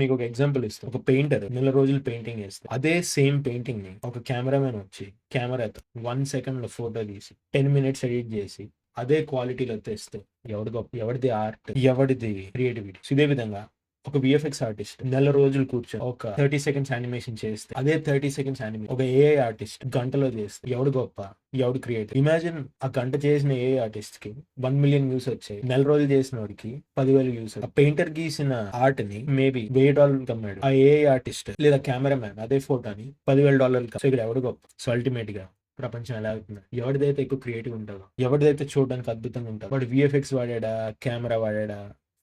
మీకు ఒక ఎగ్జాంపుల్ ఇస్తాను. ఒక పెయింటర్ నెల రోజులు పెయింటింగ్ చేస్తే అదే సేమ్ పెయింటింగ్ ని ఒక కెమెరామెన్ వచ్చి కెమెరాతో 1 సెకండ్ లో ఫోటో తీసి 10 మినిట్స్ ఎడిట్ చేసి అదే క్వాలిటీలో తెస్తే ఎవడి గొప్ప, ఎవరిది ఆర్ట్, ఎవడిది క్రియేటివిటీ. ఇదే విధంగా ఒక విఎఫ్ఎక్స్ ఆర్టిస్ట్ నెల రోజులు కూర్చొని ఒక 30 సెకండ్స్ యానిమేషన్ చేస్తే అదే 30 సెకండ్స్ యానిమేషన్ ఒక ఏఐ ఆర్టిస్ట్ గంటలో చేస్తే ఎవడు గొప్ప, ఎవడు క్రియేటివ్. ఇమాజిన్ ఆ గంట చేసిన ఏఐ ఆర్టిస్ట్ కి 1 మిలియన్ వ్యూస్ వచ్చాయి, నెల రోజులు చేసిన వాడికి 10,000 వ్యూస్. ఆ పెయింటర్ గీసిన ఆర్ట్ ని మేబీ $1000 అమ్మాడు ఆ ఏఐ ఆర్టిస్ట్ లేదా కెమెరామ్యాన్ అదే ఫోటోని $10,000. సో ఇక్కడ ఎవడు గొప్ప? సో అల్టిమేట్ గా ప్రపంచం ఎలా అవుతుంది, ఎవరిదైతే ఎక్కువ క్రియేటివ్ ఉంటుందో, ఎవరిదైతే చూడడానికి అద్భుతంగా ఉంటుందో, వాడు విఎఫ్ఎక్స్ వాడా, కెమెరా వాడా,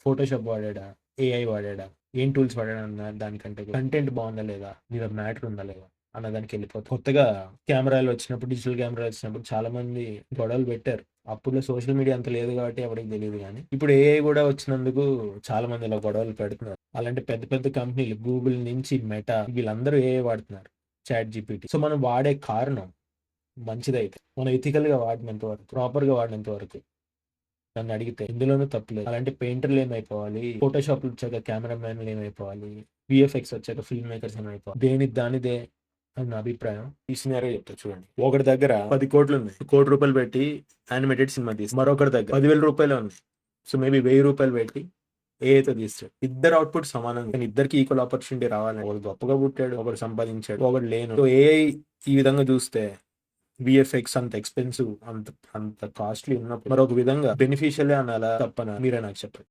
ఫోటోషాప్ వాడా, ఏఐ వాడా, ఏం టూల్స్ వాడా అన్న దానికంటే కంటెంట్ బాగుందా లేదా, మీద మ్యాటర్ ఉందా లేదా అన్న దానికి వెళ్ళిపోతుంది. కొత్తగా కెమెరాలు వచ్చినప్పుడు, డిజిటల్ కెమెరాలు వచ్చినప్పుడు చాలా మంది గొడవలు పెట్టారు. అప్పుడు సోషల్ మీడియా అంత లేదు కాబట్టి ఎవరికి తెలియదు, కానీ ఇప్పుడు ఏఐ కూడా వచ్చినందుకు చాలా మంది ఇలా గొడవలు పెడుతున్నారు. అలాంటి పెద్ద పెద్ద కంపెనీలు గూగుల్ నుంచి మెటా వీళ్ళందరూ ఏఐ వాడుతున్నారు, చాట్ జీపీటీ. సో మనం వాడే కారణం మంచిదైతే మనం ఎథికల్ గా వాడినంత వరకు, ప్రాపర్ గా వాడినంత వరకు నన్ను అడిగితే ఇందులోనూ తప్పులేదు. అలాంటి పెయింటర్లు ఏమైపోవాలి, ఫోటోషాప్ వచ్చాక కెమెరామ్యాన్లు ఏమైపోవాలి, విఎఫ్ఎక్స్ వచ్చాక ఫిల్మ్ మేకర్స్ ఏమైపోవాలి. దేనికి దానిదే అని నా అభిప్రాయం. ఈ సినారియో చెప్తా చూడండి. ఒకటి దగ్గర 10 కోట్లు ఉన్నాయి, ₹1,00,00,000 పెట్టి యానిమేటెడ్ సినిమా తీసి, మరొకటి దగ్గర 10,000 ఉంది. సో మేబీ ₹1,000 పెట్టి ఏఐతో తీస్తాడు. ఇద్దరు అవుట్పుట్ సమానంగా, కానీ ఇద్దరికి ఈక్వల్ ఆపర్చునిటీ రావాలి. ఒకడు గొప్పగా పుట్టాడు, ఒకడు సంపాదించాడు, ఒకడు లేను. సో ఏఐ ఈ విధంగా చూస్తే విఎఫ్ఎక్స్ అంత ఎక్స్పెన్సివ్, అంత కాస్ట్లీ ఉన్నప్పుడు మరొక విధంగా బెనిఫిషియల్ అనాలా తప్పనా, మీరే నాకు చెప్పండి.